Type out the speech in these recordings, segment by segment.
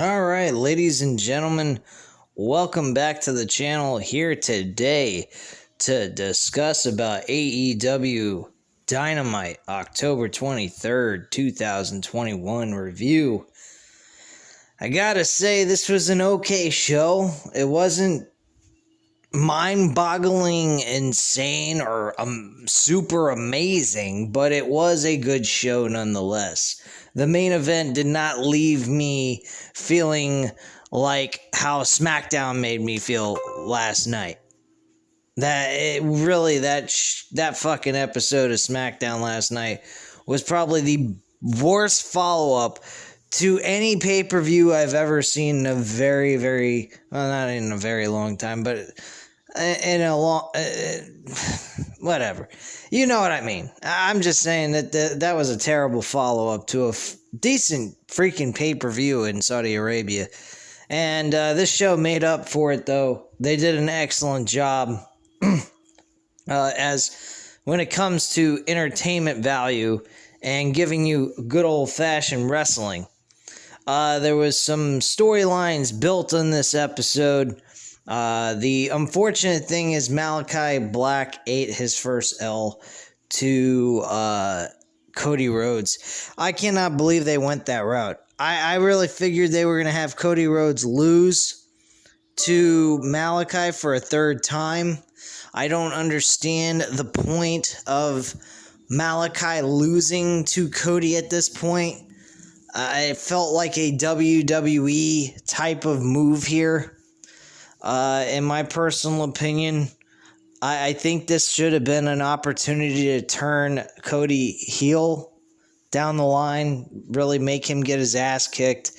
All right, ladies and gentlemen, welcome back to the channel. Here today to discuss about AEW Dynamite October 23rd, 2021 review. I gotta say, this was an okay show. It wasn't mind-boggling, insane, or super amazing, but it was a good show nonetheless. The main event did not leave me feeling like how SmackDown made me feel last night. That fucking episode of SmackDown last night was probably the worst follow-up to any pay-per-view I've ever seen in a not in a very long time, but in a long, whatever. You know what I mean. I'm just saying that was a terrible follow-up to a decent freaking pay-per-view in Saudi Arabia. And this show made up for it, though. They did an excellent job as when it comes to entertainment value and giving you good old-fashioned wrestling. There was some storylines built in this episode. The unfortunate thing is Malachi Black ate his first L to Cody Rhodes. I cannot believe they went that route. I really figured they were going to have Cody Rhodes lose to Malachi for a third time. I don't understand the point of Malachi losing to Cody at this point. It felt like a WWE type of move here. In my personal opinion, I think this should have been an opportunity to turn Cody heel down the line, really make him get his ass kicked.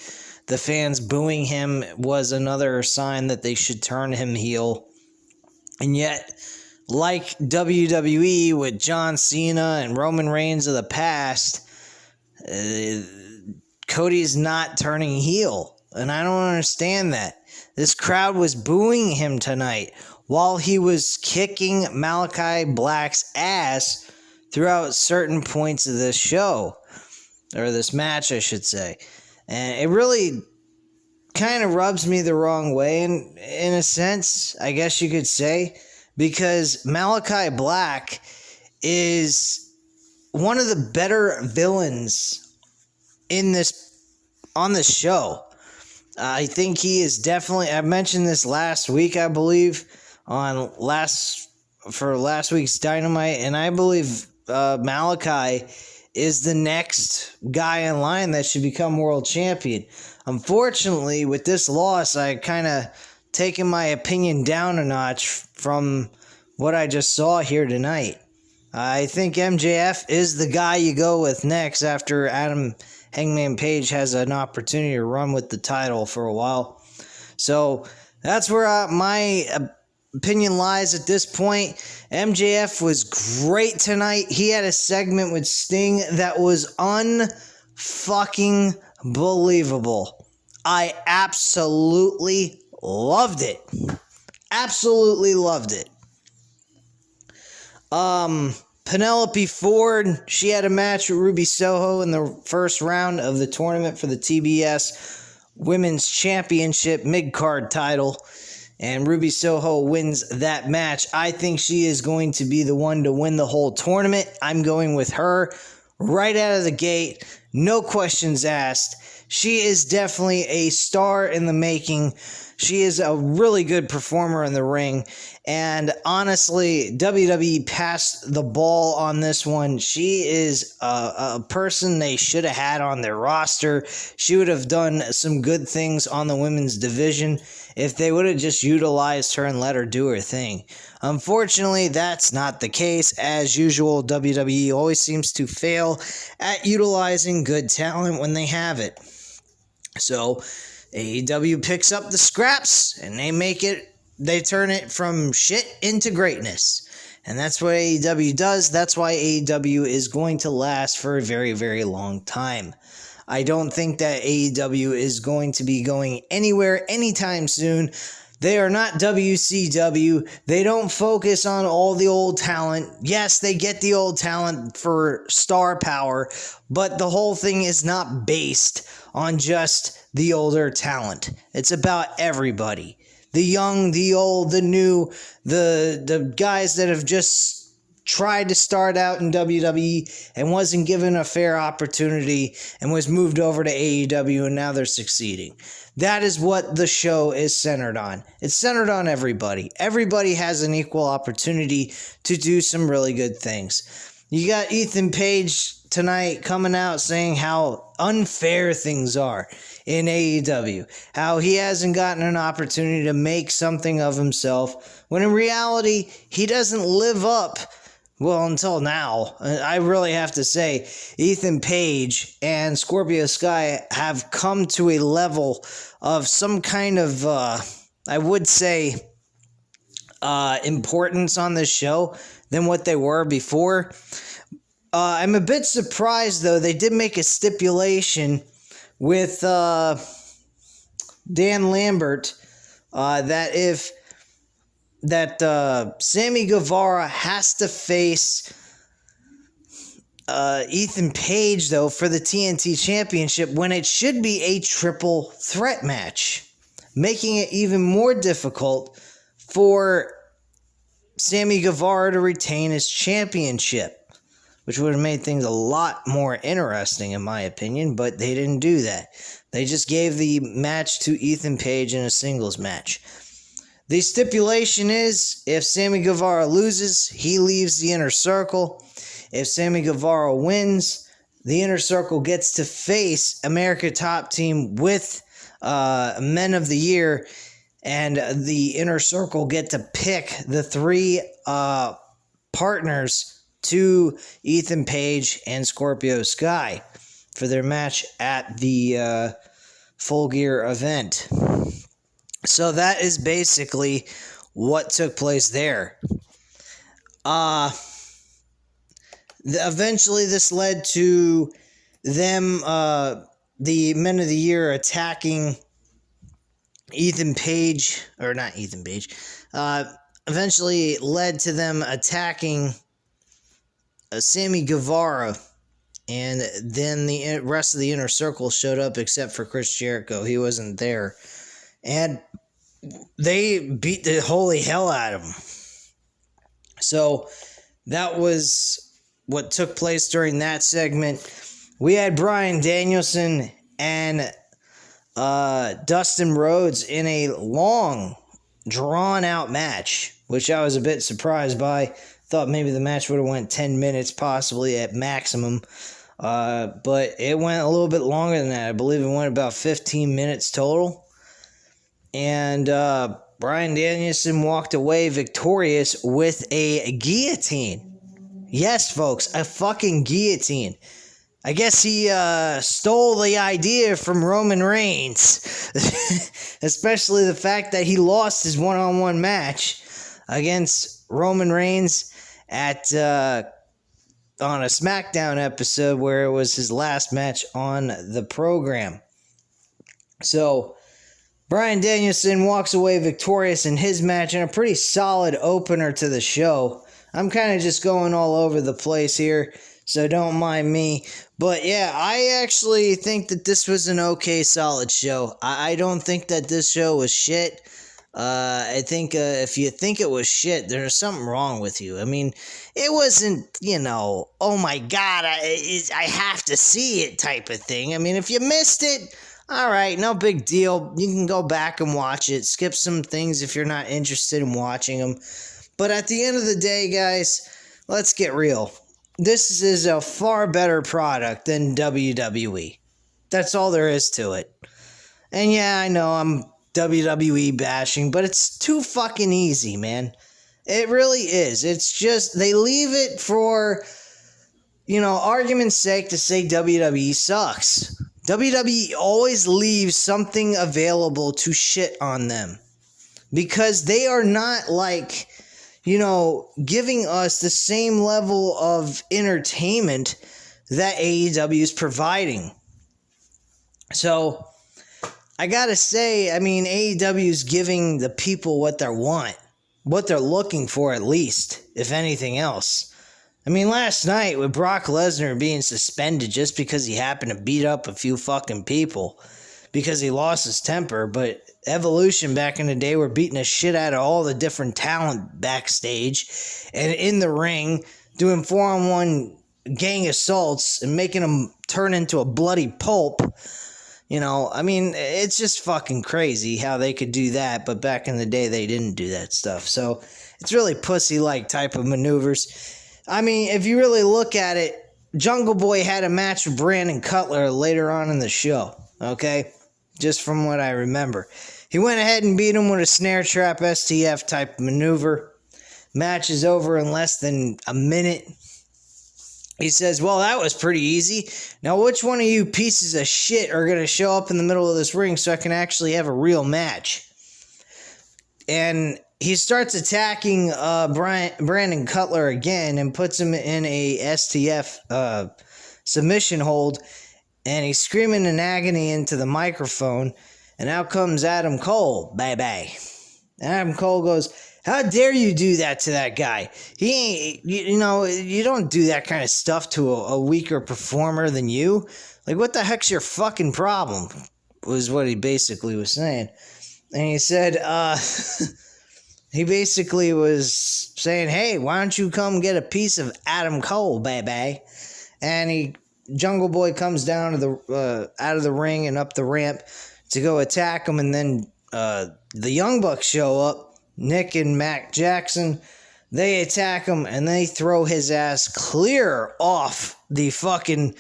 The fans booing him was another sign that they should turn him heel. And yet, like WWE with John Cena and Roman Reigns of the past, Cody's not turning heel. And I don't understand that. This crowd was booing him tonight while he was kicking Malachi Black's ass throughout certain points of this show. Or this match, I should say. And it really kind of rubs me the wrong way in a sense, I guess you could say. Because Malachi Black is one of the better villains on this show. I think he is definitely, I mentioned this last week, I believe, for last week's Dynamite, and I believe Malachi is the next guy in line that should become world champion. Unfortunately, with this loss, I kind of taken my opinion down a notch from what I just saw here tonight. I think MJF is the guy you go with next after Adam Hangman Page has an opportunity to run with the title for a while. So that's where my opinion lies at this point. MJF was great tonight. He had a segment with Sting that was unfucking believable. I absolutely loved it. Absolutely loved it. Penelope Ford, she had a match with Ruby Soho in the first round of the tournament for the TBS Women's Championship mid-card title, and Ruby Soho wins that match. I think she is going to be the one to win the whole tournament. I'm going with her right out of the gate, no questions asked. She is definitely a star in the making. She is a really good performer in the ring. And honestly, WWE passed the ball on this one. She is a person they should have had on their roster. She would have done some good things on the women's division if they would have just utilized her and let her do her thing. Unfortunately, that's not the case. As usual, WWE always seems to fail at utilizing good talent when they have it. So AEW picks up the scraps and they turn it from shit into greatness. And that's what AEW does. That's why AEW is going to last for a very, very long time. I don't think that AEW is going to be going anywhere anytime soon. They are not WCW. They don't focus on all the old talent. Yes, they get the old talent for star power, but the whole thing is not based on just the older talent. It's about everybody. The young, the old, the new, the guys that have just tried to start out in WWE and wasn't given a fair opportunity and was moved over to AEW and now they're succeeding. That is what the show is centered on. It's centered on everybody. Everybody has an equal opportunity to do some really good things. You got Ethan Page tonight coming out saying how unfair things are in AEW. How he hasn't gotten an opportunity to make something of himself. When in reality, he doesn't live up. Well, until now, I really have to say, Ethan Page and Scorpio Sky have come to a level of some kind of, I would say, importance on this show than what they were before. I'm a bit surprised, though. They did make a stipulation with Dan Lambert that Sammy Guevara has to face Ethan Page, though, for the TNT Championship when it should be a triple threat match, making it even more difficult for Sammy Guevara to retain his championship, which would have made things a lot more interesting, in my opinion, but they didn't do that. They just gave the match to Ethan Page in a singles match. The stipulation is, if Sammy Guevara loses, he leaves the Inner Circle. If Sammy Guevara wins, the Inner Circle gets to face America Top Team with Men of the Year, and the Inner Circle get to pick the three partners to Ethan Page and Scorpio Sky for their match at the Full Gear event. So that is basically what took place there. Eventually this led to them, the Men of the Year, attacking Ethan Page, or not Ethan Page, eventually led to them attacking Sammy Guevara, and then the rest of the Inner Circle showed up except for Chris Jericho. He wasn't there. And they beat the holy hell out of him. So that was what took place during that segment. We had Bryan Danielson and Dustin Rhodes in a long, drawn-out match, which I was a bit surprised by. Thought maybe the match would have went 10 minutes, possibly at maximum. But it went a little bit longer than that. I believe it went about 15 minutes total. And Bryan Danielson walked away victorious with a guillotine. Yes, folks, a fucking guillotine. I guess he stole the idea from Roman Reigns. Especially the fact that he lost his one-on-one match against Roman Reigns at on a SmackDown episode where it was his last match on the program. So Bryan Danielson walks away victorious in his match and a pretty solid opener to the show. I'm kind of just going all over the place here, so don't mind me. But yeah, I actually think that this was an okay, solid show. I don't think that this show was shit. I think if you think it was shit, there's something wrong with you. I mean, it wasn't, oh my god, I have to see it type of thing. I mean, if you missed it, alright, no big deal. You can go back and watch it. Skip some things if you're not interested in watching them. But at the end of the day, guys, let's get real. This is a far better product than WWE. That's all there is to it. And yeah, I know I'm WWE bashing, but it's too fucking easy, man. It really is. It's just, they leave it for, argument's sake to say WWE sucks. WWE always leaves something available to shit on them. Because they are not giving us the same level of entertainment that AEW is providing. So, I gotta say, AEW is giving the people what they want. What they're looking for, at least, if anything else. Last night with Brock Lesnar being suspended just because he happened to beat up a few fucking people. because he lost his temper, but Evolution back in the day were beating the shit out of all the different talent backstage and in the ring, doing 4-on-1 gang assaults and making them turn into a bloody pulp. You know, I mean, it's just fucking crazy how they could do that, but back in the day they didn't do that stuff. So it's really pussy-like type of maneuvers. I mean, if you really look at it, Jungle Boy had a match with Brandon Cutler later on in the show, okay? Just from what I remember. He went ahead and beat him with a snare trap STF type maneuver. Match is over in less than a minute. He says, well, that was pretty easy. Now, which one of you pieces of shit are going to show up in the middle of this ring so I can actually have a real match? And he starts attacking Brandon Cutler again and puts him in a STF submission hold. And he's screaming in agony into the microphone. And out comes Adam Cole. Bye-bye. Adam Cole goes, how dare you do that to that guy? He ain't, you know, you don't do that kind of stuff to a weaker performer than you. Like, what the heck's your fucking problem? Was what he basically was saying. And he said, he basically was saying, hey, why don't you come get a piece of Adam Cole, baby? And Jungle Boy comes down to the out of the ring and up the ramp to go attack him, and then the Young Bucks show up. Nick and Mac Jackson, they attack him, and they throw his ass clear off the fucking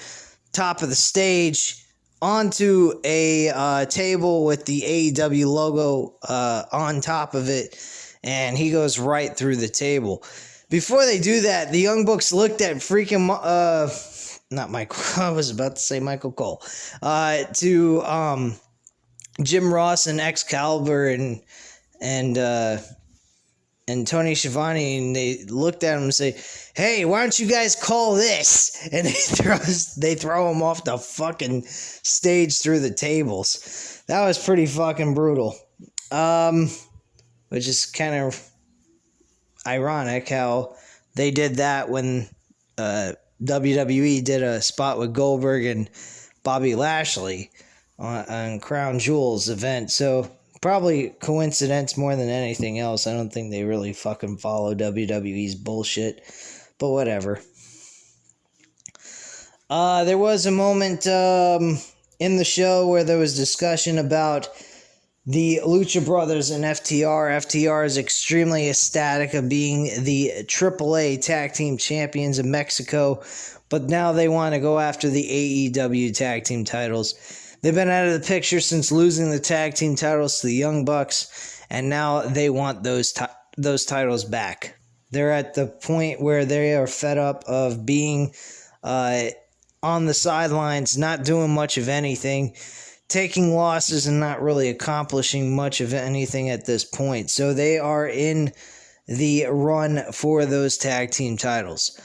top of the stage onto a table with the AEW logo on top of it, and he goes right through the table. Before they do that, the Young Bucks looked at freaking, not Michael, I was about to say Michael Cole, to Jim Ross and Excalibur and Tony Schiavone, and they looked at him and say, hey, why don't you guys call this? And they throw him off the fucking stage through the tables. That was pretty fucking brutal. Which is kind of ironic how they did that when WWE did a spot with Goldberg and Bobby Lashley on Crown Jewel's event. So probably coincidence more than anything else. I don't think they really fucking follow WWE's bullshit, but whatever. There was a moment in the show where there was discussion about the Lucha Brothers and FTR. FTR is extremely ecstatic of being the AAA Tag Team Champions of Mexico, but now they want to go after the AEW Tag Team titles. They've been out of the picture since losing the tag team titles to the Young Bucks, and now they want those titles back. They're at the point where they are fed up of being on the sidelines, not doing much of anything, taking losses and not really accomplishing much of anything at this point. So they are in the run for those tag team titles.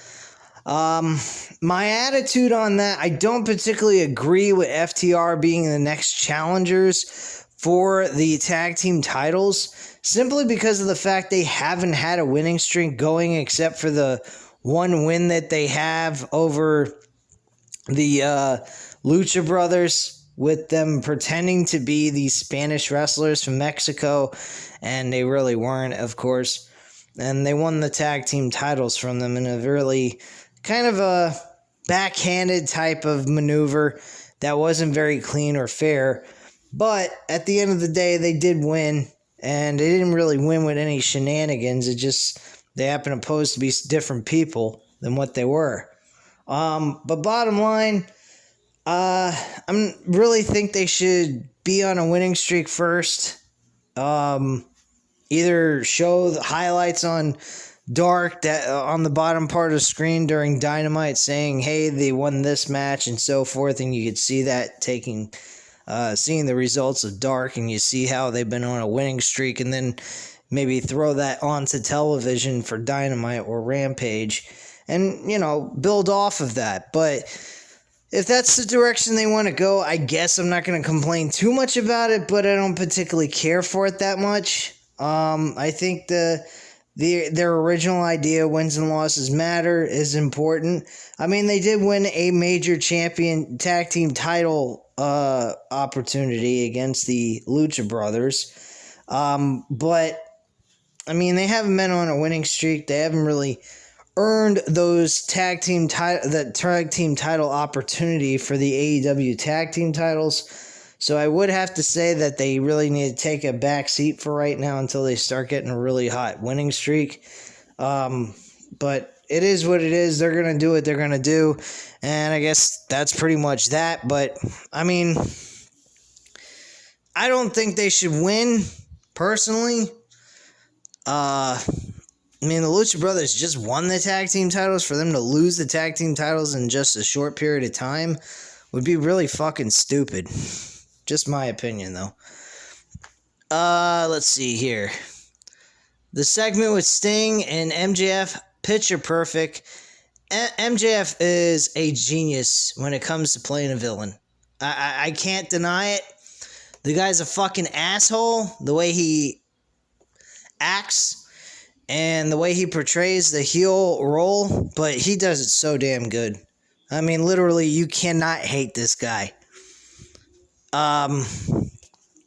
My attitude on that, I don't particularly agree with FTR being the next challengers for the tag team titles, simply because of the fact they haven't had a winning streak going except for the one win that they have over the Lucha Brothers, with them pretending to be these Spanish wrestlers from Mexico, and they really weren't, of course. And they won the tag team titles from them in a really kind of a backhanded type of maneuver that wasn't very clean or fair. But at the end of the day, they did win, and they didn't really win with any shenanigans. It just, they happened to pose to be different people than what they were. But bottom line, I really think they should be on a winning streak first. Either show the highlights on Dark that on the bottom part of the screen during Dynamite saying, hey, they won this match and so forth, and you could see that seeing the results of Dark, and you see how they've been on a winning streak, and then maybe throw that onto television for Dynamite or Rampage and, you know, build off of that. But if that's the direction they want to go, I guess I'm not going to complain too much about it, but I don't particularly care for it that much. I think their original idea, wins and losses matter, is important. I mean, they did win a major champion tag team title opportunity against the Lucha Brothers. But, I mean, they haven't been on a winning streak. They haven't really earned those tag team title opportunity for the AEW tag team titles. So I would have to say that they really need to take a back seat for right now until they start getting a really hot winning streak. But it is what it is. They're going to do what they're going to do. And I guess that's pretty much that. But, I mean, I don't think they should win, personally. I mean, the Lucha Brothers just won the tag team titles. For them to lose the tag team titles in just a short period of time would be really fucking stupid. Just my opinion, though. Let's see here. The segment with Sting and MJF, picture perfect. MJF is a genius when it comes to playing a villain. I can't deny it. The guy's a fucking asshole. The way he acts and the way he portrays the heel role, but he does it so damn good. I mean, literally, you cannot hate this guy.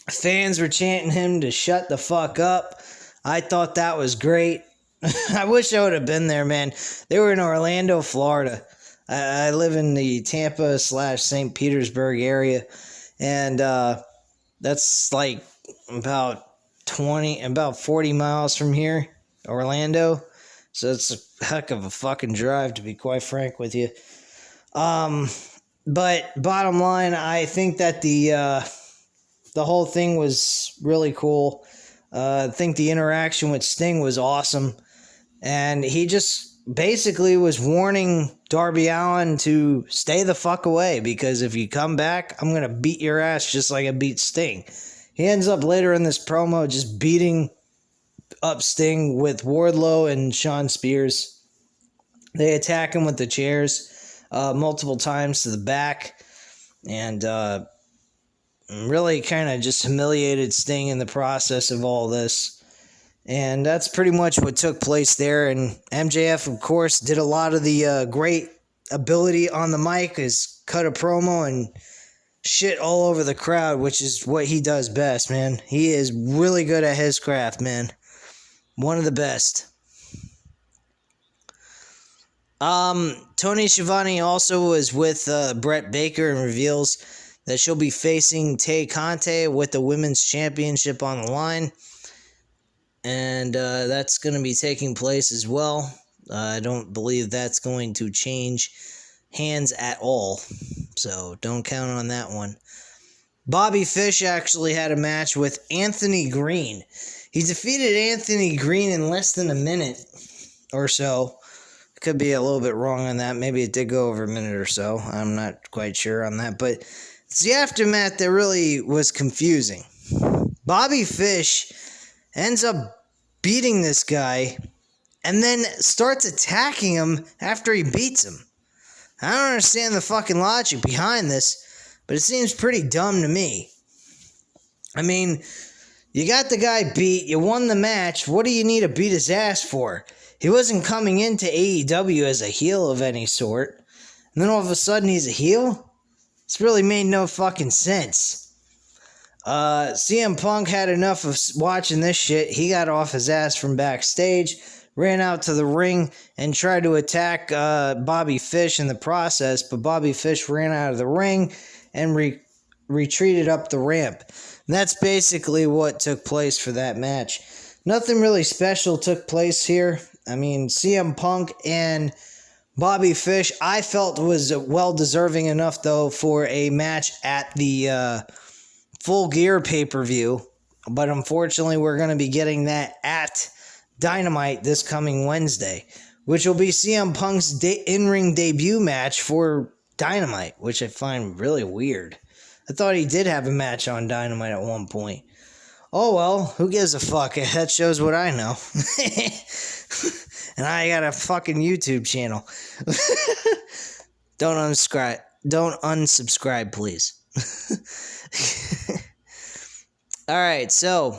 Fans were chanting him to shut the fuck up. I thought that was great. I wish I would have been there, man. They were in Orlando, Florida. I live in the Tampa/St. Petersburg area, and that's like about 40 miles from here, Orlando. So it's a heck of a fucking drive, to be quite frank with you. But bottom line, I think that the whole thing was really cool. I think the interaction with Sting was awesome. And he just basically was warning Darby Allin to stay the fuck away, because if you come back, I'm going to beat your ass just like I beat Sting. He ends up later in this promo just beating up Sting with Wardlow and Shawn Spears. They attack him with the chairs multiple times to the back, and really kind of just humiliated Sting in the process of all this. And that's pretty much what took place there. And MJF, of course, did a lot of the great ability on the mic, is cut a promo and shit all over the crowd, which is what he does best, man. He is really good at his craft, man. One of the best. Tony Schiavone also was with Brett Baker and reveals that she'll be facing Tay Conte with the Women's Championship on the line. And that's going to be taking place as well. I don't believe that's going to change hands at all. So don't count on that one. Bobby Fish actually had a match with Anthony Green. He defeated Anthony Green in less than a minute or so. Could be a little bit wrong on that. Maybe it did go over a minute or so. I'm not quite sure on that. But it's the aftermath that really was confusing. Bobby Fish ends up beating this guy and then starts attacking him after he beats him. I don't understand the fucking logic behind this, but it seems pretty dumb to me. I mean, you got the guy beat, you won the match, what do you need to beat his ass for? He wasn't coming into AEW as a heel of any sort, and then all of a sudden he's a heel? It's really made no fucking sense. CM Punk had enough of watching this shit. He got off his ass from backstage, ran out to the ring, and tried to attack Bobby Fish in the process, but Bobby Fish ran out of the ring and retreated up the ramp. And that's basically what took place for that match. Nothing really special took place here. I mean, CM Punk and Bobby Fish, I felt was well-deserving enough, though, for a match at the Full Gear pay-per-view. But unfortunately, we're going to be getting that at Dynamite this coming Wednesday, which will be CM Punk's in-ring debut match for Dynamite, which I find really weird. I thought he did have a match on Dynamite at one point. Oh well, who gives a fuck? That shows what I know. And I got a fucking YouTube channel. Don't unsubscribe, please. Alright, so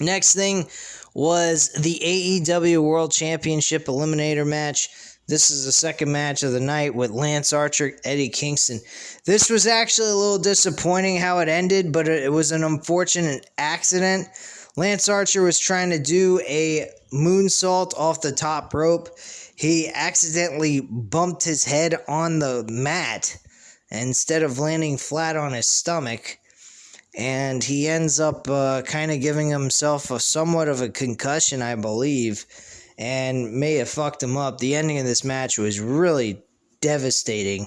next thing was the AEW World Championship Eliminator match. This is the second match of the night with Lance Archer, Eddie Kingston. This was actually a little disappointing how it ended, but it was an unfortunate accident. Lance Archer was trying to do a moonsault off the top rope. He accidentally bumped his head on the mat instead of landing flat on his stomach. And he ends up kind of giving himself somewhat of a concussion, I believe, and may have fucked him up. The ending of this match was really devastating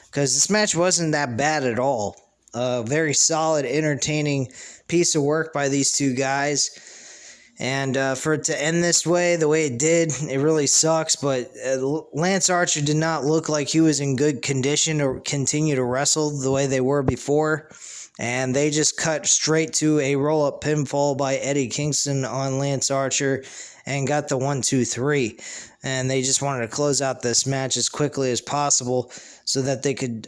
because this match wasn't that bad at all. Very solid, entertaining piece of work by these two guys. And for it to end this way, the way it did, it really sucks. But Lance Archer did not look like he was in good condition to continue to wrestle the way they were before. And they just cut straight to a roll-up pinfall by Eddie Kingston on Lance Archer and got the 1-2-3. And they just wanted to close out this match as quickly as possible so that they could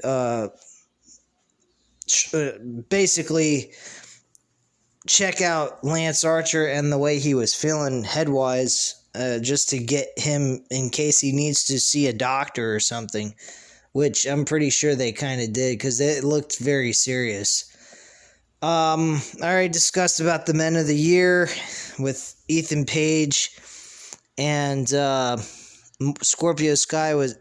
basically check out Lance Archer and the way he was feeling head-wise, just to get him in case he needs to see a doctor or something, which I'm pretty sure they kind of did because it looked very serious. I already discussed about the Men of the Year with Ethan Page and Scorpio Sky with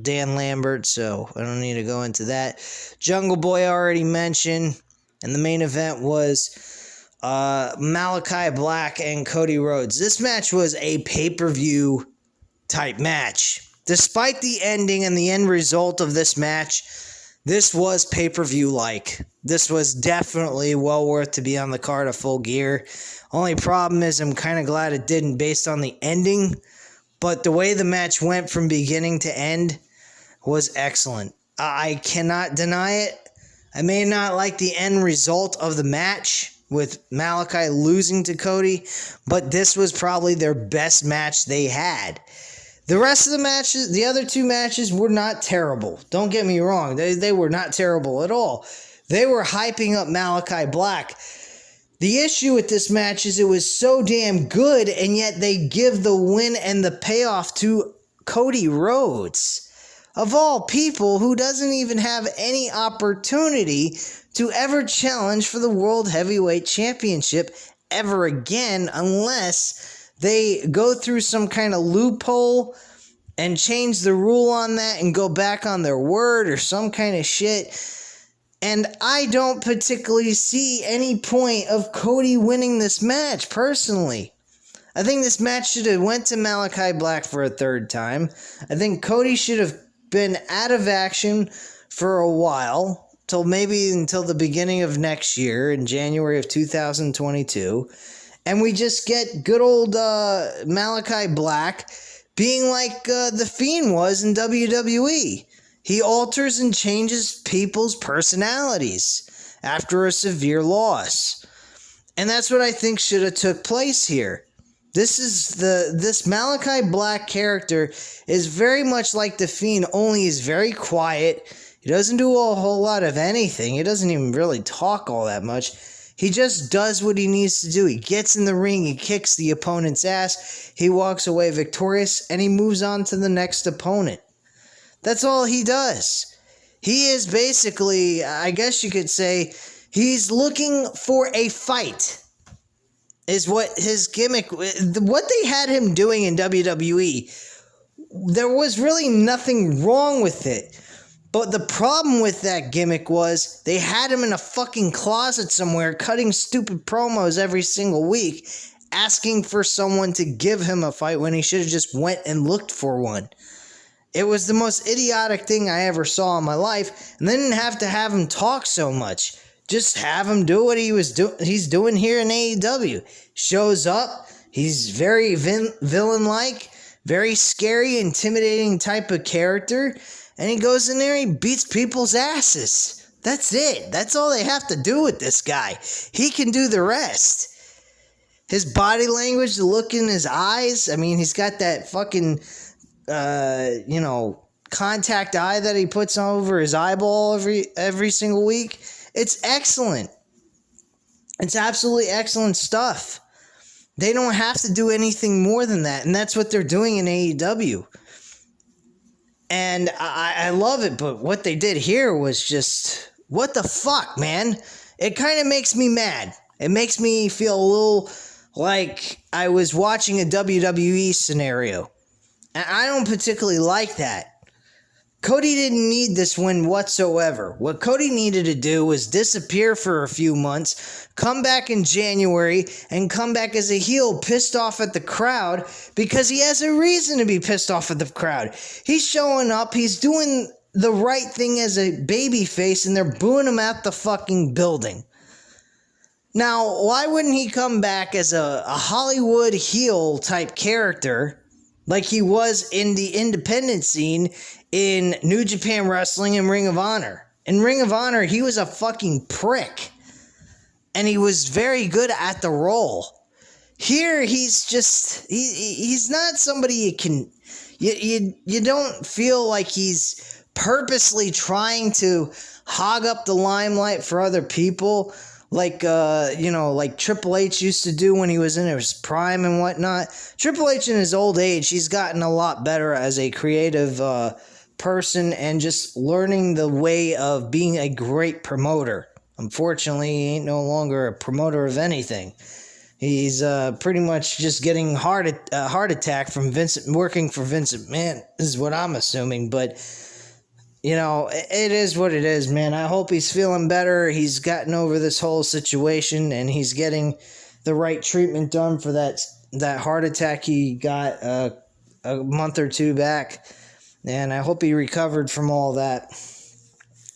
Dan Lambert, so I don't need to go into that. Jungle Boy I already mentioned, and the main event was Malachi Black and Cody Rhodes. This match was a pay-per-view type match. Despite the ending and the end result of this match, this was pay-per-view-like. This was definitely well worth to be on the card of Full Gear. Only problem is I'm kind of glad it didn't based on the ending. But the way the match went from beginning to end was excellent. I cannot deny it. I may not like the end result of the match with Malachi losing to Cody, but this was probably their best match they had. The rest of the matches, the other two matches, were not terrible. Don't get me wrong. They were not terrible at all. They were hyping up Malachi Black. The issue with this match is it was so damn good, and yet they give the win and the payoff to Cody Rhodes. Of all people, who doesn't even have any opportunity to ever challenge for the World Heavyweight Championship ever again unless they go through some kind of loophole and change the rule on that and go back on their word or some kind of shit. And I don't particularly see any point of Cody winning this match, personally. I think this match should have went to Malachi Black for a third time. I think Cody should have been out of action for a while, until the beginning of next year, in January of 2022. And we just get good old Malachi Black being like The Fiend was in WWE. He alters and changes people's personalities after a severe loss. And that's what I think should have took place here. This Malachi Black character is very much like The Fiend, only he's very quiet. He doesn't do a whole lot of anything. He doesn't even really talk all that much. He just does what he needs to do. He gets in the ring, he kicks the opponent's ass, he walks away victorious, and he moves on to the next opponent. That's all he does. He is basically, I guess you could say, he's looking for a fight, is what his gimmick, what they had him doing in WWE. There was really nothing wrong with it. But the problem with that gimmick was they had him in a fucking closet somewhere cutting stupid promos every single week, asking for someone to give him a fight when he should have just went and looked for one. It was the most idiotic thing I ever saw in my life, and they didn't have to have him talk so much. Just have him do what he's doing here in AEW. Shows up, he's very villain-like, very scary, intimidating type of character, and he goes in there and he beats people's asses. That's it. That's all they have to do with this guy. He can do the rest. His body language, the look in his eyes, I mean, he's got that fucking contact eye that he puts over his eyeball every single week. It's excellent. It's absolutely excellent stuff. They don't have to do anything more than that, and that's what they're doing in AEW. And I love it, but what they did here was just, what the fuck, man? It kind of makes me mad. It makes me feel a little like I was watching a WWE scenario. And I don't particularly like that. Cody didn't need this win whatsoever. What Cody needed to do was disappear for a few months, come back in January, and come back as a heel pissed off at the crowd because he has a reason to be pissed off at the crowd. He's showing up, he's doing the right thing as a babyface, and they're booing him at the fucking building. Now, why wouldn't he come back as a Hollywood heel type character like he was in the independent scene in New Japan Wrestling and Ring of Honor? In Ring of Honor, he was a fucking prick. And he was very good at the role. Here, he's just, he's not somebody you can, you don't feel like he's purposely trying to hog up the limelight for other people. Like, like Triple H used to do when he was in his prime and whatnot. Triple H in his old age, he's gotten a lot better as a creative person and just learning the way of being a great promoter. Unfortunately, he ain't no longer a promoter of anything. He's pretty much just getting heart attack from working for Vince McMahon, is what I'm assuming. But it is what it is, man. I hope he's feeling better. He's gotten over this whole situation, and he's getting the right treatment done for that heart attack he got a month or two back. And I hope he recovered from all that.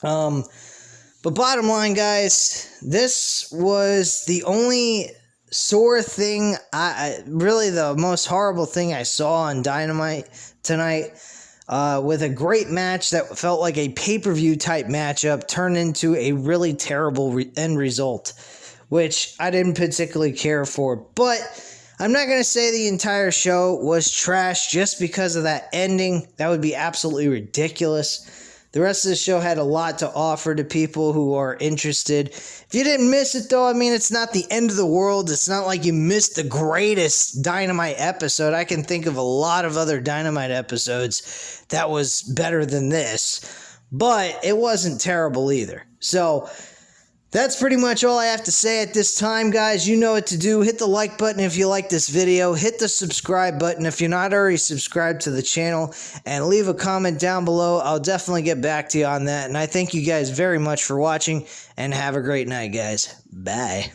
But bottom line, guys, this was the only sore thing, really the most horrible thing I saw on Dynamite tonight. With a great match that felt like a pay-per-view type matchup turned into a really terrible end result, which I didn't particularly care for. But I'm not going to say the entire show was trash just because of that ending. That would be absolutely ridiculous. The rest of the show had a lot to offer to people who are interested. If you didn't miss it, though, I mean, it's not the end of the world. It's not like you missed the greatest Dynamite episode. I can think of a lot of other Dynamite episodes that was better than this. But it wasn't terrible either. So that's pretty much all I have to say at this time, guys. You know what to do. Hit the like button if you like this video. Hit the subscribe button if you're not already subscribed to the channel. And leave a comment down below. I'll definitely get back to you on that. And I thank you guys very much for watching. And have a great night, guys. Bye.